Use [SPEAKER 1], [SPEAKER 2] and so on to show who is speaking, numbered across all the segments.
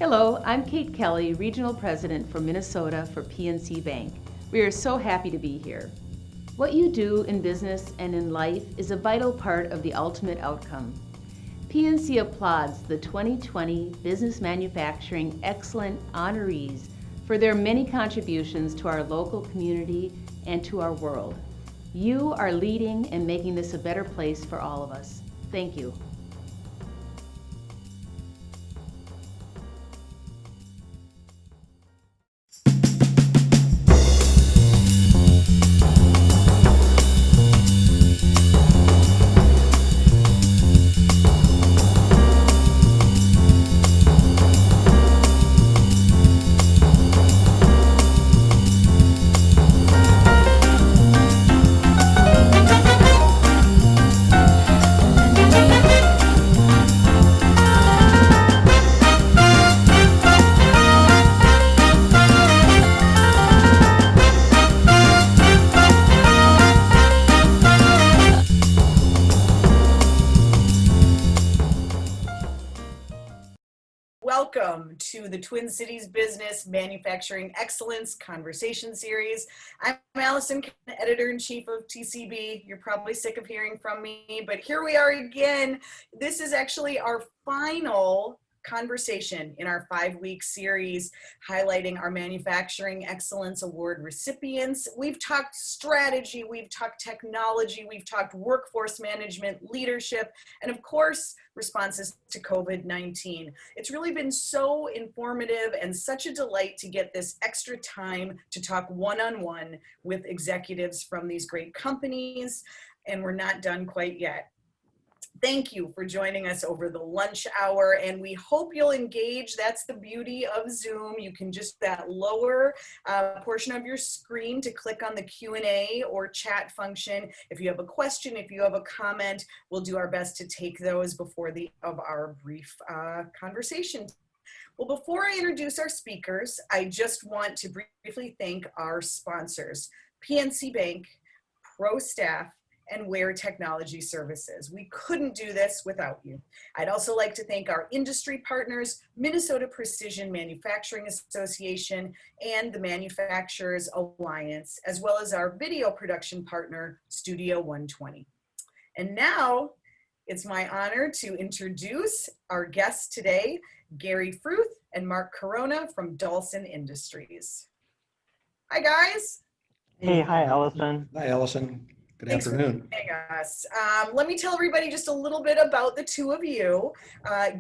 [SPEAKER 1] Hello, I'm Kate Kelly, Regional President for Minnesota for PNC Bank. We are so happy to be here. What you do in business and in life is a vital part of the ultimate outcome. PNC applauds the 2020 Business Manufacturing Excellent honorees for their many contributions to our local community and to our world. You are leading and making this a better place for all of us. Thank you.
[SPEAKER 2] Welcome to the Twin Cities Business Manufacturing Excellence Conversation Series. I'm Allison Kaplan, Editor-in-Chief of TCB. You're probably sick of hearing from me, but here we are again. This is actually our final conversation in our 5-week series highlighting our Manufacturing Excellence Award recipients. We've talked strategy, we've talked technology, we've talked workforce management, leadership, and of course, responses to COVID-19. It's really been so informative and such a delight to get this extra time to talk one-on-one with executives from these great companies, and we're not done quite yet. Thank you for joining us over the lunch hour, and we hope you'll engage. That's the beauty of Zoom. You can just that lower portion of your screen to click on the Q&A or chat function. If you have a question, if you have a comment, we'll do our best to take those before the of our brief conversation. Well, before I introduce our speakers, I just want to briefly thank our sponsors, PNC Bank, Pro Staff, and Wear Technology Services. We couldn't do this without you. I'd also like to thank our industry partners, Minnesota Precision Manufacturing Association and the Manufacturers Alliance, as well as our video production partner, Studio 120. And now, it's my honor to introduce our guests today, Gary Fruth and Mark Coronna from Dolson Industries. Hi, guys.
[SPEAKER 3] Hey, hi, Allison.
[SPEAKER 4] Hi, Allison. Good
[SPEAKER 2] Thanks
[SPEAKER 4] afternoon.
[SPEAKER 2] for joining us. Let me tell everybody just a little bit about the two of you.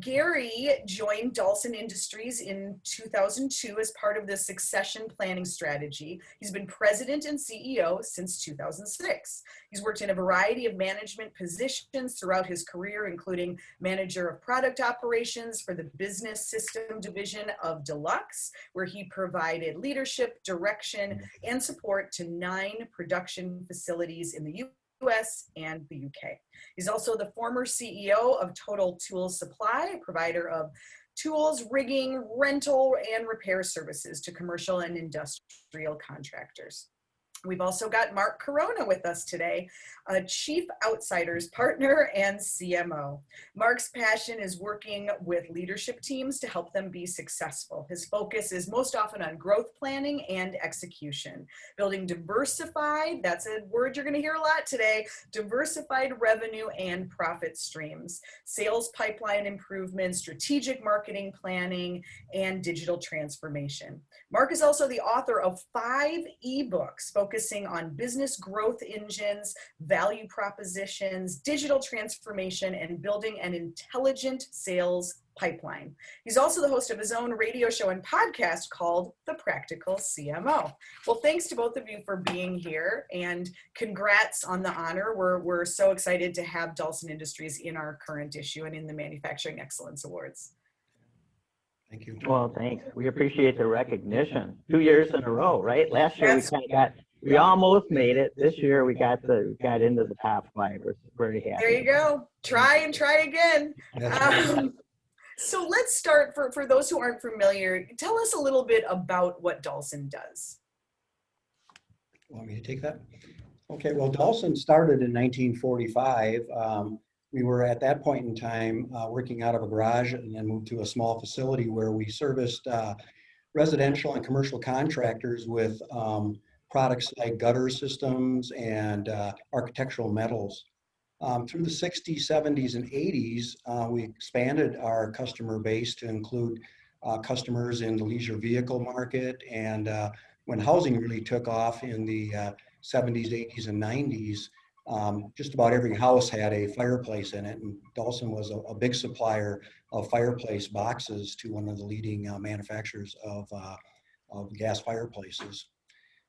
[SPEAKER 2] Gary joined Dalsin Industries in 2002 as part of the succession planning strategy. He's been president and CEO since 2006. He's worked in a variety of management positions throughout his career, including manager of product operations for the business system division of Deluxe, where he provided leadership, direction, and support to 9 production facilities in the US and the UK. He's also the former CEO of Total Tools Supply, a provider of tools, rigging, rental, and repair services to commercial and industrial contractors. We've also got Mark Coronna with us today, a Chief Outsiders Partner and CMO. Mark's passion is working with leadership teams to help them be successful. His focus is most often on growth planning and execution, building diversified, that's a word you're going to hear a lot today, diversified revenue and profit streams, sales pipeline improvement, strategic marketing planning, and digital transformation. Mark is also the author of 5 ebooks focusing on business growth engines, value propositions, digital transformation, and building an intelligent sales pipeline. He's also the host of his own radio show and podcast called The Practical CMO. Well, thanks to both of you for being here, and congrats on the honor. We're so excited to have Dalsin Industries in our current issue and in the Manufacturing Excellence Awards.
[SPEAKER 4] Thank you.
[SPEAKER 3] Well, thanks. We appreciate the recognition. 2 years in a row, right? Last year we almost made it. This year we got into the top 5. We're very happy.
[SPEAKER 2] There you go. Try and try again. So let's start, for those who aren't familiar, tell us a little bit about what Dolson does.
[SPEAKER 4] Want me to take that? Okay, well, Dolson started in 1945 We were at that point in time working out of a garage and then moved to a small facility where we serviced residential and commercial contractors with products like gutter systems and architectural metals. Through the 60s, 70s, and 80s, we expanded our customer base to include customers in the leisure vehicle market. And when housing really took off in the 70s, 80s, and 90s, just about every house had a fireplace in it. And Dolson was a big supplier of fireplace boxes to one of the leading manufacturers of gas fireplaces.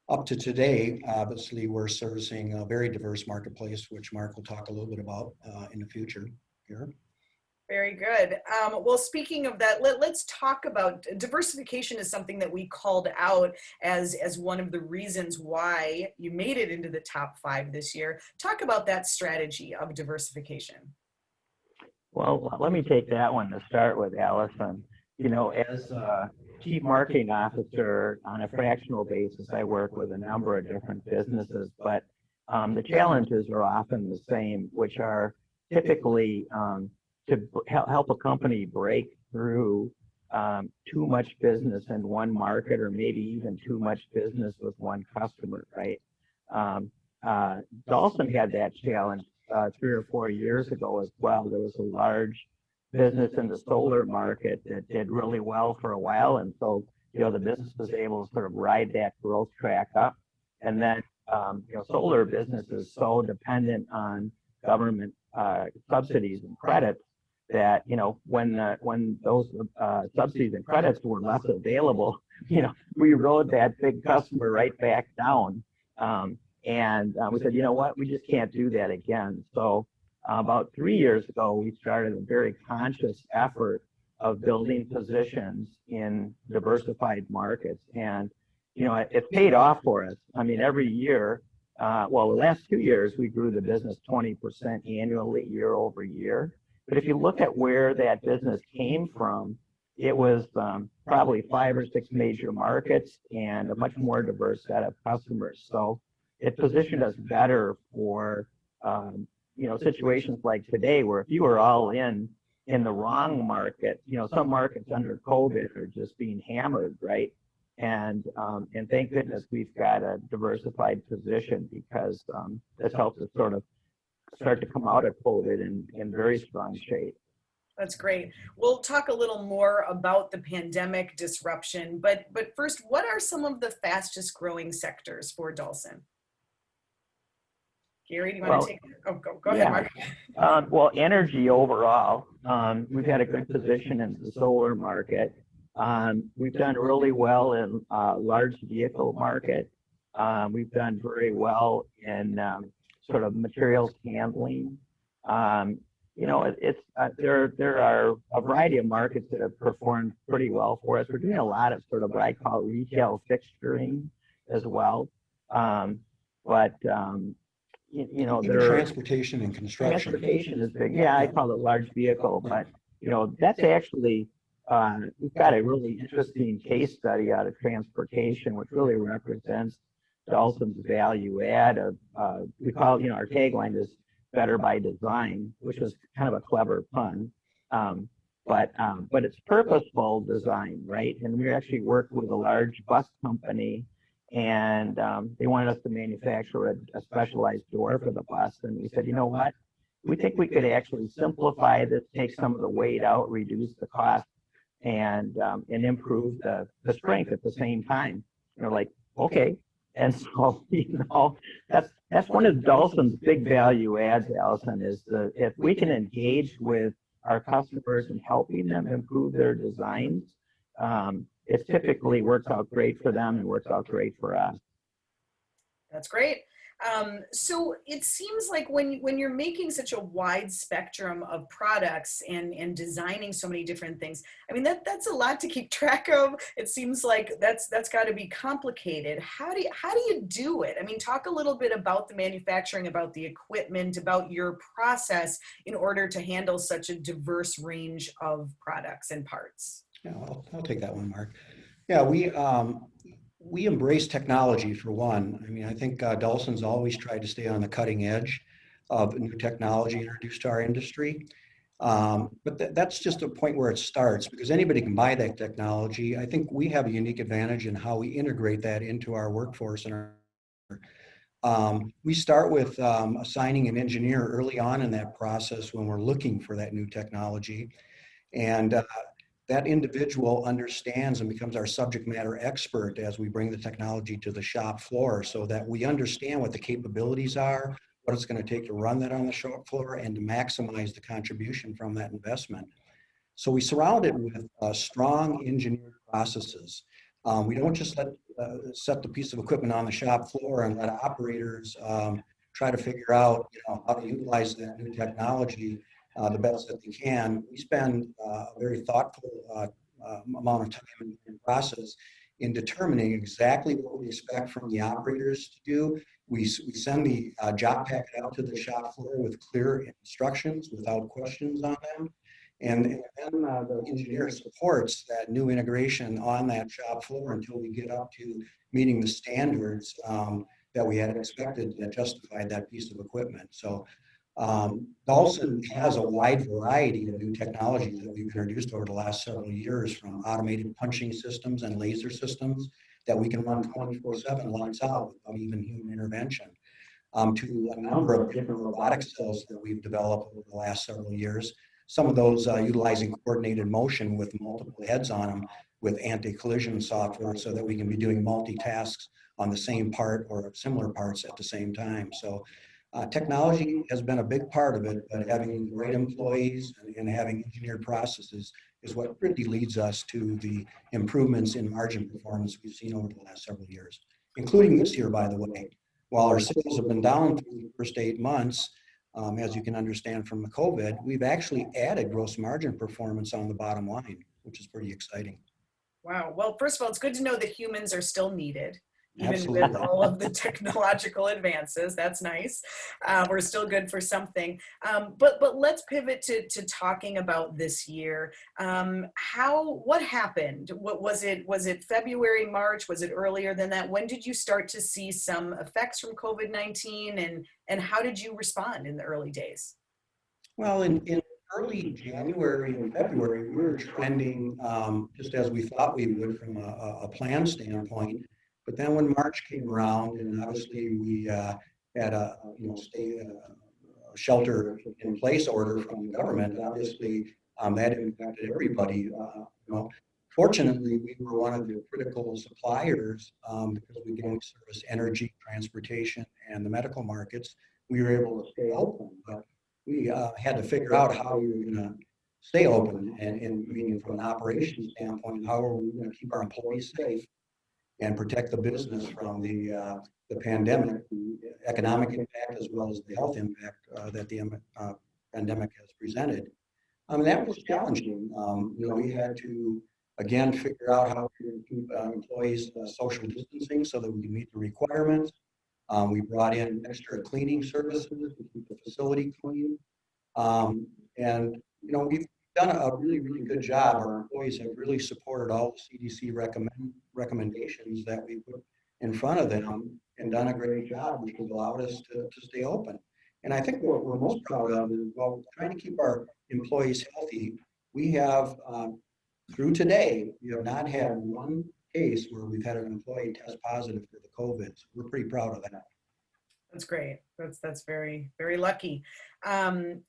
[SPEAKER 4] Up to today, obviously, we're servicing a very diverse marketplace, which Mark will talk a little bit about in the future here.
[SPEAKER 2] Very good. Well, speaking of that, let's talk about diversification is something that we called out as one of the reasons why you made it into the top 5 this year. Talk about that strategy of diversification.
[SPEAKER 3] Well, let me take that one to start with, Allison. You know, as a Chief Marketing Officer on a fractional basis, I work with a number of different businesses, but the challenges are often the same, which are typically to help a company break through too much business in one market, or maybe even too much business with one customer, right? Dalsin had that challenge 3 or 4 years ago as well. There was a large business in the solar market that did really well for a while, and so the business was able to sort of ride that growth track up. And then solar business is so dependent on government subsidies and credits that when those subsidies and credits were less available, we rode that big customer right back down. And we said, you know what, we just can't do that again. So about 3 years ago, we started a very conscious effort of building positions in diversified markets. And, it's paid off for us. I mean, every year, the last 2 years, we grew the business 20% annually, year over year. But if you look at where that business came from, it was probably 5 or 6 major markets and a much more diverse set of customers. So it positioned us better for situations like today, where if you were all in the wrong market, some markets under COVID are just being hammered, right? And thank goodness we've got a diversified position, because this helps us sort of start to come out of COVID in very strong shape.
[SPEAKER 2] That's great. We'll talk a little more about the pandemic disruption, but first, what are some of the fastest growing sectors for Dolson? Gary, do you want to take it? Oh, go ahead, Mark.
[SPEAKER 3] Well, energy overall, we've had a good position in the solar market. We've done really well in large vehicle market. We've done very well in sort of materials handling. There are a variety of markets that have performed pretty well for us. We're doing a lot of sort of what I call retail fixturing as well.
[SPEAKER 4] Even transportation and construction.
[SPEAKER 3] Transportation is big. Yeah, I call it large vehicle, but that's actually we've got a really interesting case study out of transportation, which really represents Dalsin's value add of we call our tagline is better by design, which was kind of a clever pun, but it's purposeful design, right? And we actually worked with a large bus company, and they wanted us to manufacture a specialized door for the bus. And we said, you know what? We think we could actually simplify this, take some of the weight out, reduce the cost, and improve the strength at the same time. And we're like, okay. And so, that's one of Dalsin's big value adds, Allison, is if we can engage with our customers and helping them improve their designs, it typically works out great for them and works out great for us.
[SPEAKER 2] That's great. So it seems like when you're making such a wide spectrum of products and designing so many different things, I mean, that's a lot to keep track of. It seems like that's got to be complicated. How do you do it? I mean, talk a little bit about the manufacturing, about the equipment, about your process in order to handle such a diverse range of products and parts.
[SPEAKER 4] Yeah, I'll take that one, Mark. Yeah, we embrace technology for one. I mean, I think Dalsin's always tried to stay on the cutting edge. of new technology introduced to our industry. But that's just a point where it starts, because anybody can buy that technology. I think we have a unique advantage in how we integrate that into our workforce. And we start with assigning an engineer early on in that process when we're looking for that new technology. And that individual understands and becomes our subject matter expert as we bring the technology to the shop floor, so that we understand what the capabilities are, what it's going to take to run that on the shop floor, and to maximize the contribution from that investment. So we surround it with strong engineered processes. We don't just set the piece of equipment on the shop floor and let operators try to figure out, how to utilize that new technology the best that they can. We spend a very thoughtful amount of time and process in determining exactly what we expect from the operators to do. We send the job packet out to the shop floor with clear instructions without questions on them. And then the engineer supports that new integration on that shop floor until we get up to meeting the standards that we had expected that justified that piece of equipment. So Dolson has a wide variety of new technologies that we've introduced over the last several years, from automated punching systems and laser systems that we can run 24/7 lights out without even human intervention, to a number of different robotic cells that we've developed over the last several years. Some of those utilizing coordinated motion with multiple heads on them with anti-collision software, so that we can be doing multitasks on the same part or similar parts at the same time. So technology has been a big part of it, but having the right employees and having engineered processes is what really leads us to the improvements in margin performance we've seen over the last several years, including this year, by the way. While our sales have been down through the first 8 months, as you can understand from the COVID, we've actually added gross margin performance on the bottom line, which is pretty exciting.
[SPEAKER 2] Wow. Well, first of all, it's good to know that humans are still needed, even
[SPEAKER 4] Absolutely.
[SPEAKER 2] with all of the technological advances. That's nice. We're still good for something. But let's pivot to talking about this year. What happened? What was it? Was it February, March? Was it earlier than that? When did you start to see some effects from COVID-19, and how did you respond in the early days?
[SPEAKER 4] Well, in early January and February, we were trending just as we thought we would from a plan standpoint. But then when March came around, and obviously we had a shelter in place order from the government, obviously that impacted everybody. Fortunately, we were one of the critical suppliers because we can service energy, transportation, and the medical markets. We were able to stay open, but we had to figure out how we were going to stay open, and meaning from an operations standpoint, how are we going to keep our employees safe and protect the business from the pandemic, the economic impact, as well as the health impact that the pandemic has presented. That was challenging. We had to, again, figure out how to keep employees social distancing so that we can meet the requirements. We brought in extra cleaning services to keep the facility clean. And we've done a really, really good job. Our employees have really supported all the CDC recommendations that we put in front of them, and done a great job, which has allowed us to stay open. And I think what we're most proud of is, while trying to keep our employees healthy, we have, through today, we have not had one case where we've had an employee test positive for the COVID. So we're pretty proud of that.
[SPEAKER 2] That's great. That's very, very lucky.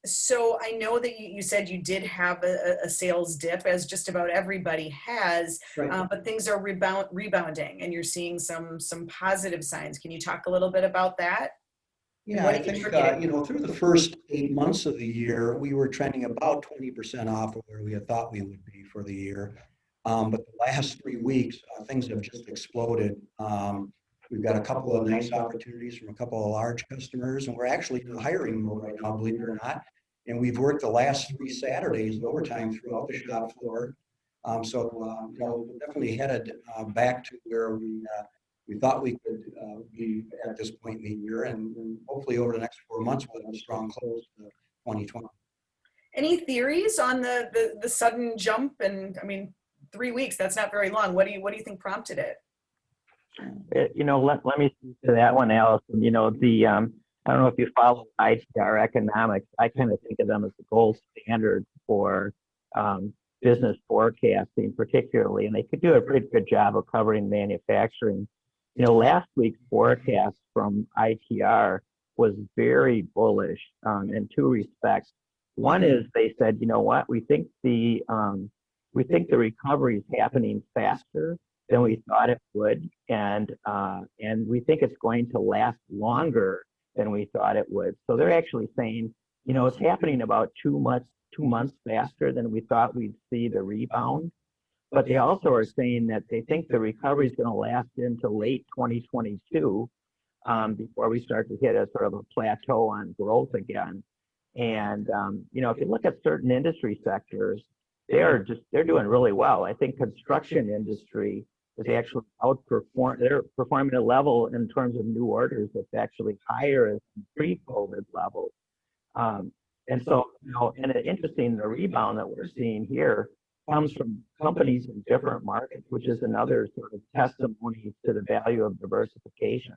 [SPEAKER 2] So I know that you said you did have a sales dip, as just about everybody has,
[SPEAKER 4] Right.
[SPEAKER 2] but things are rebounding, and you're seeing some positive signs. Can you talk a little bit about that?
[SPEAKER 4] Yeah, I think, through the first 8 months of the year, we were trending about 20% off of where we had thought we would be for the year. But the last 3 weeks, things have just exploded. We've got a couple of nice opportunities from a couple of large customers, and we're actually in the hiring mode right now, believe it or not. And we've worked the last 3 Saturdays overtime throughout the shop floor. So we're definitely headed back to where we thought we could be at this point in the year, and hopefully over the next 4 months we'll have a strong close to 2020.
[SPEAKER 2] Any theories on the sudden jump? And I mean, 3 weeks, that's not very long. What do you think prompted it?
[SPEAKER 3] Let me speak to that one, Allison. I don't know if you follow ITR economics. I kind of think of them as the gold standard for business forecasting, particularly, and they could do a pretty good job of covering manufacturing. You know, last week's forecast from ITR was very bullish in two respects. One is they said, you know what, we think the recovery is happening faster than we thought it would, and we think it's going to last longer than we thought it would. So they're actually saying, you know, it's happening about 2 months faster than we thought we'd see the rebound. But they also are saying that they think the recovery is going to last into late 2022 before we start to hit a sort of a plateau on growth again. And you know, if you look at certain industry sectors, they're doing really well. I think construction industry is actually they're performing at a level in terms of new orders that's actually higher than pre-COVID levels. And so, you know, and it's interesting, the rebound that we're seeing here comes from companies in different markets, which is another sort of testimony to the value of diversification.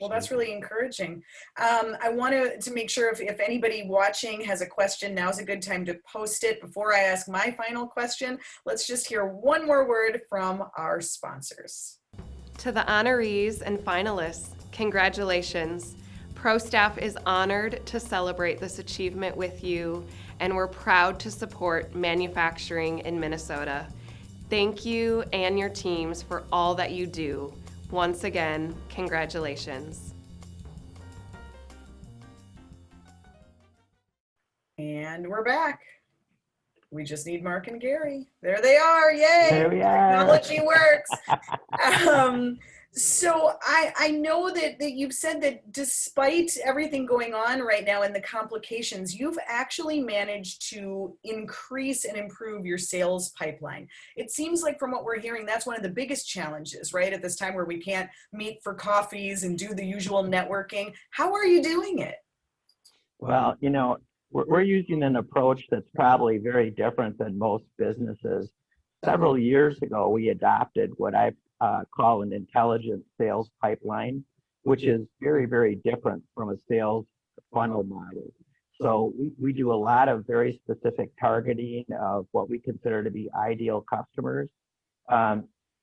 [SPEAKER 2] Well, that's really encouraging. I want to make sure if anybody watching has a question, now's a good time to post it. Before I ask my final question, let's just hear one more word from our sponsors.
[SPEAKER 5] To the honorees and finalists, congratulations. Pro staff is honored to celebrate this achievement with you, and we're proud to support manufacturing in Minnesota. Thank you and your teams for all that you do. Once again, congratulations.
[SPEAKER 2] And we're back. We just need Mark and Gary. There they are. Yay!
[SPEAKER 3] There we are.
[SPEAKER 2] Technology works. So I know that you've said that despite everything going on right now and the complications, you've actually managed to increase and improve your sales pipeline. It seems like from what we're hearing, that's one of the biggest challenges, right? At this time where we can't meet for coffees and do the usual networking. How are you doing it?
[SPEAKER 3] Well, you know, we're using an approach that's probably very different than most businesses. Several years ago, we adopted what I call an intelligent sales pipeline, which is very, very different from a sales funnel model. So we do a lot of very specific targeting of what we consider to be ideal customers.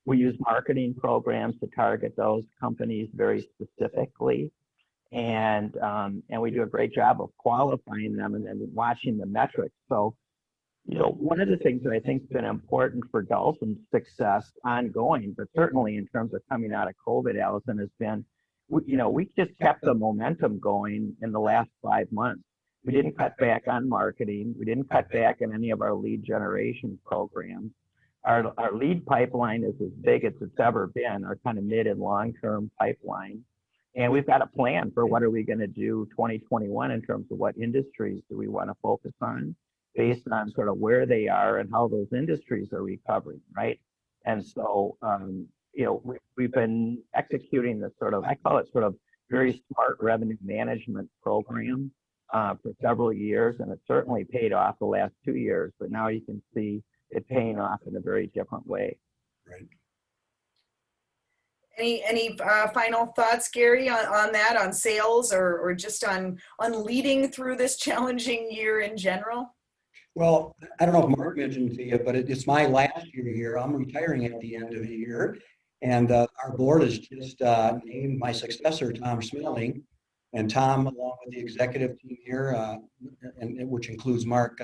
[SPEAKER 3] We use marketing programs to target those companies very specifically. And we do a great job of qualifying them and then watching the metrics. So, you know, one of the things that I think has been important for Dalsin's success ongoing, but certainly in terms of coming out of COVID, Allison, has been, we just kept the momentum going in the last 5 months. We didn't cut back on marketing. We didn't cut back on any of our lead generation programs. Our lead pipeline is as big as it's ever been, our kind of mid and long-term pipeline. And we've got a plan for what are we going to do 2021 in terms of what industries do we want to focus on based on sort of where they are and how those industries are recovering, right? And so, we've been executing this sort of, I call it sort of very smart revenue management program for several years, and it certainly paid off the last 2 years, but now you can see it paying off in a very different way.
[SPEAKER 4] Right.
[SPEAKER 2] Any final thoughts, Gary, on that, on sales or just on leading through this challenging year in general?
[SPEAKER 4] Well, I don't know if Mark mentioned to you, but it's my last year here. I'm retiring at the end of the year. And our board has just named my successor, Tom Smelling. And Tom, along with the executive team here, and which includes Mark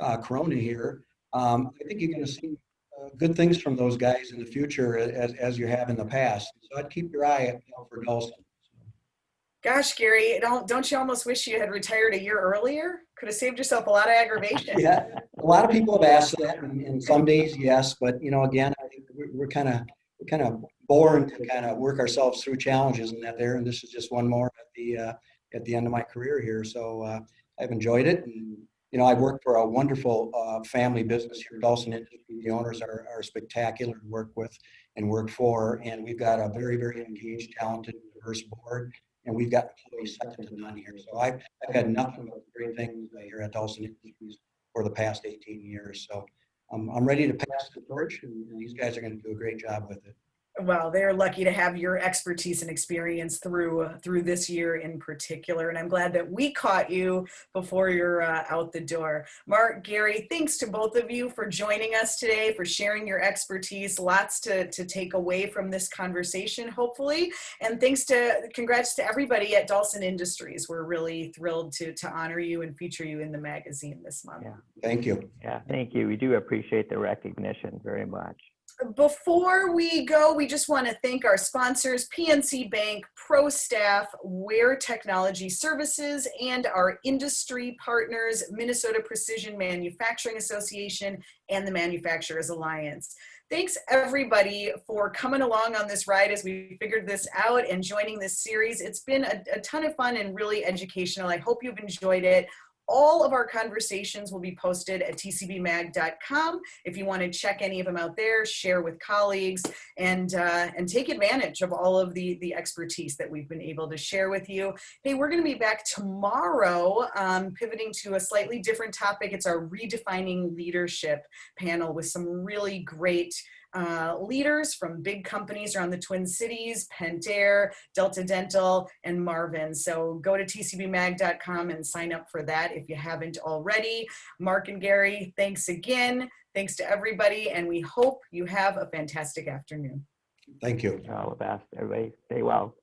[SPEAKER 4] Coronna here, I think you're going to see good things from those guys in the future as you have in the past. So I'd keep your eye out for Dolson.
[SPEAKER 2] Gosh, Gary, don't you almost wish you had retired a year earlier? Could have saved yourself a lot of aggravation.
[SPEAKER 4] Yeah, a lot of people have asked that, and some days, yes, but again, I think we're kind of born to kind of work ourselves through challenges in that there, and this is just one more at the end of my career here. So I've enjoyed it, and I've worked for a wonderful family business here, Dolson Industries. The owners are spectacular to work with and work for, and we've got a very, very engaged, talented, diverse board. And we've got employees second to none here. So I've had nothing but great things here at Dalsin Industries for the past 18 years. So I'm ready to pass the torch, and these guys are going to do a great job with it.
[SPEAKER 2] Well, they're lucky to have your expertise and experience through this year in particular, and I'm glad that we caught you before you're out the door. Mark, Gary, thanks to both of you for joining us today, for sharing your expertise. Lots to take away from this conversation, hopefully, and congrats to everybody at Dalsin Industries. We're really thrilled to honor you and feature you in the magazine this month.
[SPEAKER 3] Yeah.
[SPEAKER 4] Thank you.
[SPEAKER 3] Yeah, thank you. We do appreciate the recognition very much.
[SPEAKER 2] Before we go, we just want to thank our sponsors, PNC Bank, Pro Staff, Ware Technology Services, and our industry partners, Minnesota Precision Manufacturing Association and the Manufacturers Alliance. Thanks everybody for coming along on this ride as we figured this out and joining this series. It's been a ton of fun and really educational. I hope you've enjoyed it. All of our conversations will be posted at tcbmag.com. If you want to check any of them out there, share with colleagues, and take advantage of all of the expertise that we've been able to share with you. Hey, we're going to be back tomorrow, pivoting to a slightly different topic. It's our Redefining Leadership panel with some really great leaders from big companies around the Twin Cities, Pentair, Delta Dental, and Marvin. So go to tcbmag.com and sign up for that if you haven't already. Mark and Gary, thanks again. Thanks to everybody, and we hope you have a fantastic afternoon.
[SPEAKER 4] Thank you.
[SPEAKER 3] All the best. Everybody stay well.